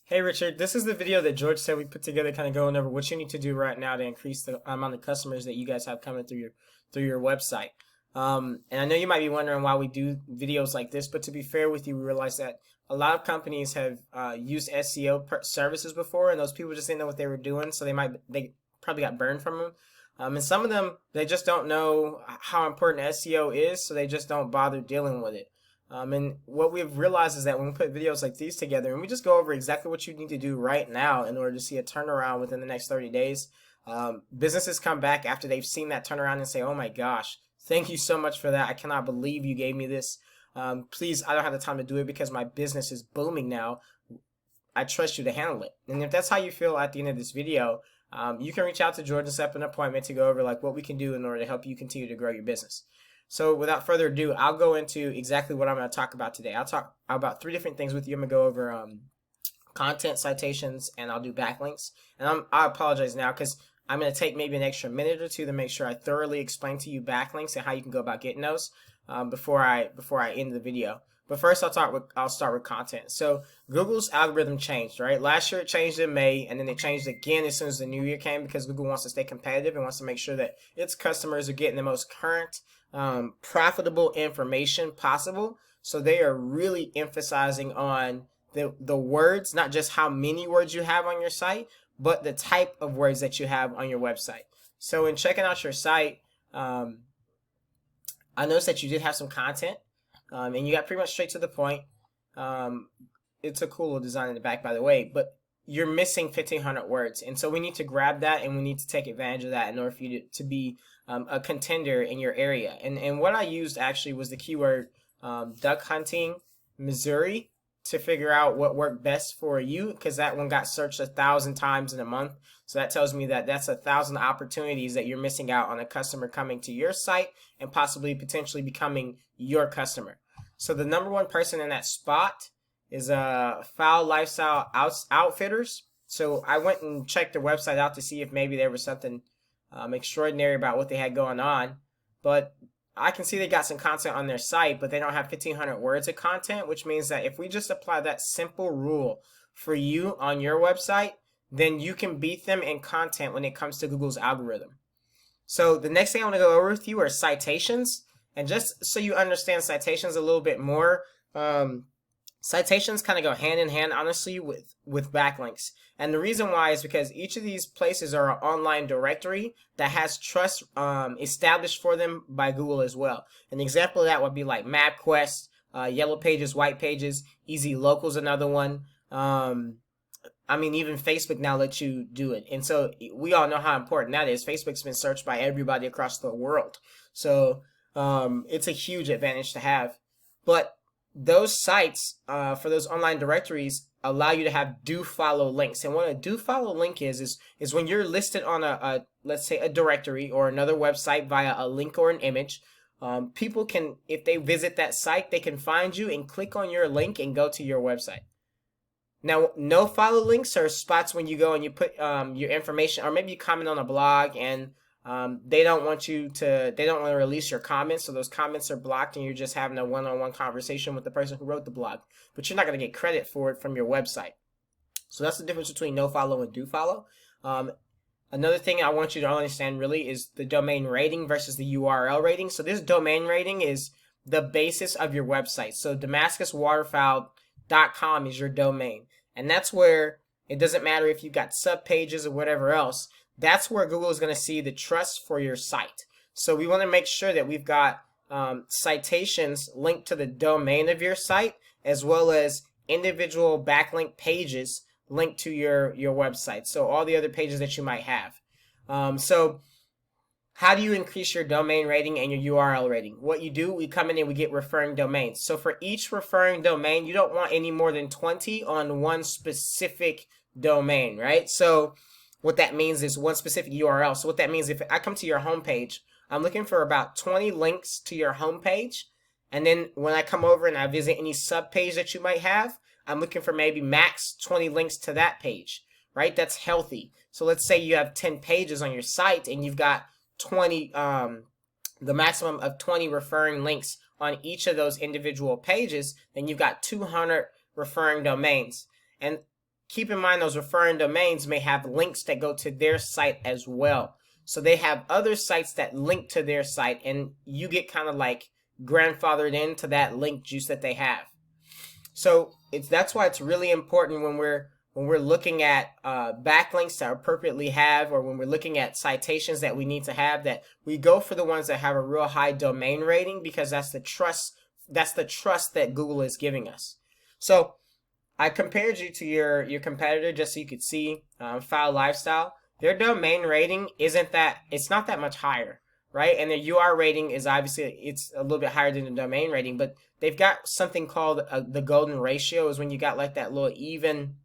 Hey Richard, this is the video that George said we put together, kind of going over what you need to do right now to increase the amount of customers that you guys have coming through your website. And I know you might be wondering why we do videos like this, but to be fair with you, we realize that a lot of companies have used SEO services before, and those people just didn't know what they were doing, so they probably got burned from them. And some of them they just don't know how important SEO is, so they just don't bother dealing with it. And what we've realized is that when we put videos like these together and we just go over exactly what you need to do right now in order to see a turnaround within the next 30 days, businesses come back after they've seen that turnaround and say, oh my gosh, thank you so much for that. I cannot believe you gave me this. Please, I don't have the time to do it because my business is booming now. I trust you to handle it. And if that's how you feel at the end of this video, you can reach out to George and set up an appointment to go over like what we can do in order to help you continue to grow your business. So without further ado, I'll go into exactly what I'm going to talk about today. I'll talk about three different things with you. I'm going to go over content, citations, and I'll do backlinks. And I apologize now because I'm going to take maybe an extra minute or two to make sure I thoroughly explain to you backlinks and how you can go about getting those before I end the video. But first, I'll start with content. So Google's algorithm changed, right? Last year it changed in May, and then it changed again as soon as the new year came because Google wants to stay competitive and wants to make sure that its customers are getting the most current, profitable information possible. So they are really emphasizing on the words, not just how many words you have on your site, but the type of words that you have on your website. So in checking out your site, I noticed that you did have some content. And you got pretty much straight to the point. It's a cool little design in the back, by the way, but you're missing 1,500 words. And so we need to grab that and we need to take advantage of that in order for you to be a contender in your area. And what I used actually was the keyword duck hunting Missouri to figure out what worked best for you, because that one got searched 1,000 times in a month. So that tells me that that's 1,000 opportunities that you're missing out on a customer coming to your site and possibly potentially becoming your customer. So the number one person in that spot is Fowl Lifestyle Outfitters. So I went and checked their website out to see if maybe there was something extraordinary about what they had going on. But I can see they got some content on their site, but they don't have 1,500 words of content, which means that if we just apply that simple rule for you on your website, then you can beat them in content when it comes to Google's algorithm. So the next thing I want to go over with you are citations. And just so you understand citations a little bit more, citations kind of go hand in hand, honestly, with backlinks. And the reason why is because each of these places are an online directory that has trust established for them by Google as well. An example of that would be like MapQuest, Yellow Pages, White Pages, Easy Local's another one. I mean, even Facebook now lets you do it. And so we all know how important that is. Facebook's been searched by everybody across the world. So it's a huge advantage to have. But those sites for those online directories allow you to have do follow links. And what a do follow link is when you're listed on a let's say a directory or another website via a link or an image, people can, if they visit that site, they can find you and click on your link and go to your website. Now, no follow links are spots when you go and you put your information, or maybe you comment on a blog and they don't want to release your comments, so those comments are blocked and you're just having a one-on-one conversation with the person who wrote the blog, but you're not going to get credit for it from your website. So that's the difference between no follow and do follow. Another thing I want you to understand really is the domain rating versus the URL rating. So this domain rating is the basis of your website. So DamascusWaterfowl.com is your domain, and that's where it doesn't matter if you've got sub pages or whatever else. That's where Google is going to see the trust for your site. So we want to make sure that we've got citations linked to the domain of your site, as well as individual backlink pages linked to your website. So all the other pages that you might have. So how do you increase your domain rating and your URL rating? What you do, we come in and we get referring domains. So for each referring domain, you don't want any more than 20 on one specific domain, right? So what that means is one specific URL. So what that means, if I come to your homepage, I'm looking for about 20 links to your homepage. And then when I come over and I visit any sub page that you might have, I'm looking for maybe max 20 links to that page, right? That's healthy. So let's say you have 10 pages on your site and you've got 20, the maximum of 20 referring links on each of those individual pages, then you've got 200 referring domains. And keep in mind those referring domains may have links that go to their site as well. So they have other sites that link to their site, and you get kind of like grandfathered into that link juice that they have. So that's why it's really important when we're looking at backlinks to appropriately have, or when we're looking at citations that we need to have, that we go for the ones that have a real high domain rating, because that's the trust that Google is giving us. So I compared you to your competitor just so you could see Fowl Lifestyle. Their domain rating it's not that much higher, right? And their UR rating is obviously, it's a little bit higher than the domain rating, but they've got something called the golden ratio, is when you got like that little even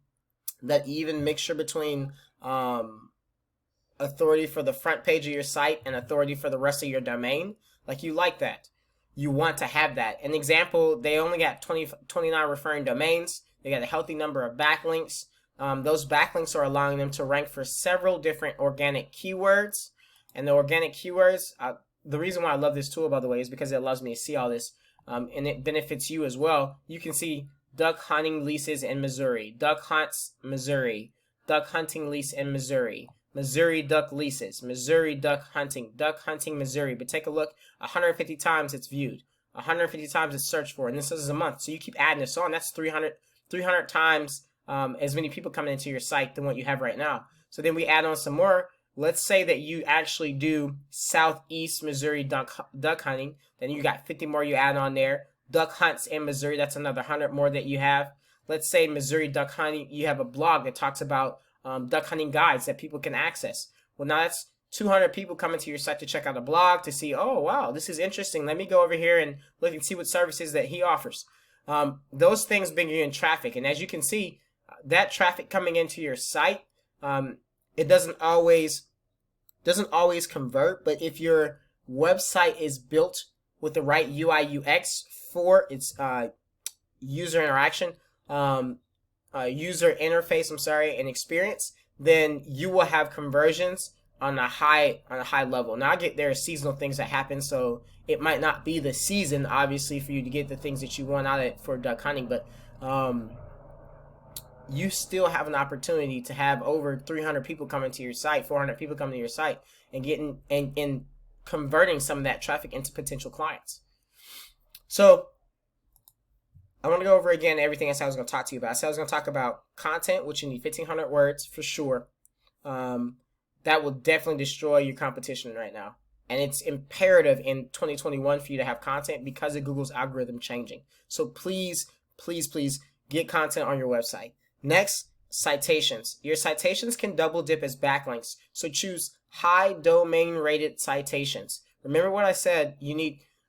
mixture between authority for the front page of your site and authority for the rest of your domain. Like, you like that. You want to have that. An example, they only got 29 referring domains. They got a healthy number of backlinks. Those backlinks are allowing them to rank for several different organic keywords. And the organic keywords, the reason why I love this tool, by the way, is because it allows me to see all this, and it benefits you as well. You can see duck hunting leases in Missouri, duck hunts Missouri, duck hunting lease in Missouri, Missouri duck leases, Missouri duck hunting Missouri. But take a look, 150 times it's viewed, 150 times it's searched for, and this is a month. So you keep adding this on. That's 300 times as many people coming into your site than what you have right now. So then we add on some more. Let's say that you actually do Southeast Missouri duck hunting. Then you got 50 more you add on there. Duck hunts in Missouri, that's another 100 more that you have. Let's say Missouri duck hunting, you have a blog that talks about duck hunting guides that people can access. Well, now that's 200 people coming to your site to check out a blog to see, oh, wow, this is interesting. Let me go over here and look and see what services that he offers. Those things bring you in traffic. And as you can see, that traffic coming into your site, it doesn't always convert, but if your website is built with the right UI UX for its user interaction, user interface, and experience, then you will have conversions on a high level. Now, there are seasonal things that happen, so it might not be the season, obviously, for you to get the things that you want out of it for duck hunting, but you still have an opportunity to have over 300 people coming to your site, 400 people coming to your site, and getting and converting some of that traffic into potential clients. So I want to go over again everything I said I was going to talk to you about. I said I was going to talk about content, which you need 1,500 words for sure. That will definitely destroy your competition right now. And it's imperative in 2021 for you to have content because of Google's algorithm changing. So please, please, please get content on your website. Next, citations. Your citations can double dip as backlinks. So choose high domain rated citations. Remember what I said, you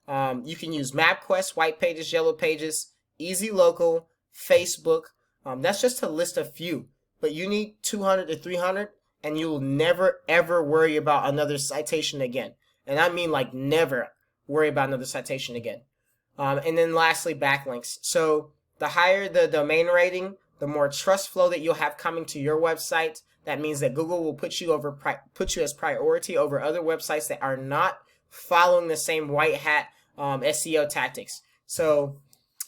can use MapQuest, White Pages, Yellow Pages, Easy Local, Facebook. That's just to list a few. But you need 200 to 300, and you will never, ever worry about another citation again. And I mean like never worry about another citation again. And then lastly, backlinks. So the higher the domain rating, the more trust flow that you'll have coming to your website. That means that Google will put you as priority over other websites that are not following the same white hat SEO tactics. So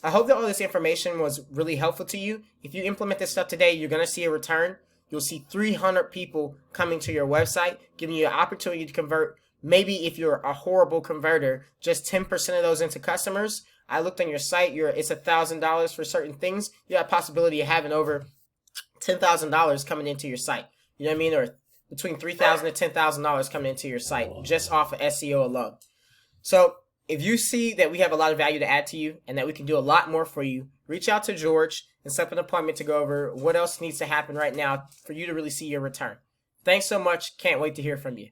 I hope that all this information was really helpful to you. If you implement this stuff today, you're going to see a return. You'll see 300 people coming to your website, giving you an opportunity to convert. Maybe if you're a horrible converter, just 10% of those into customers. I looked on your site, it's $1,000 for certain things. You have a possibility of having over $10,000 coming into your site. You know what I mean? Or between $3,000 to $10,000 coming into your site just off of SEO alone. So if you see that we have a lot of value to add to you and that we can do a lot more for you, reach out to George and set up an appointment to go over what else needs to happen right now for you to really see your return. Thanks so much. Can't wait to hear from you.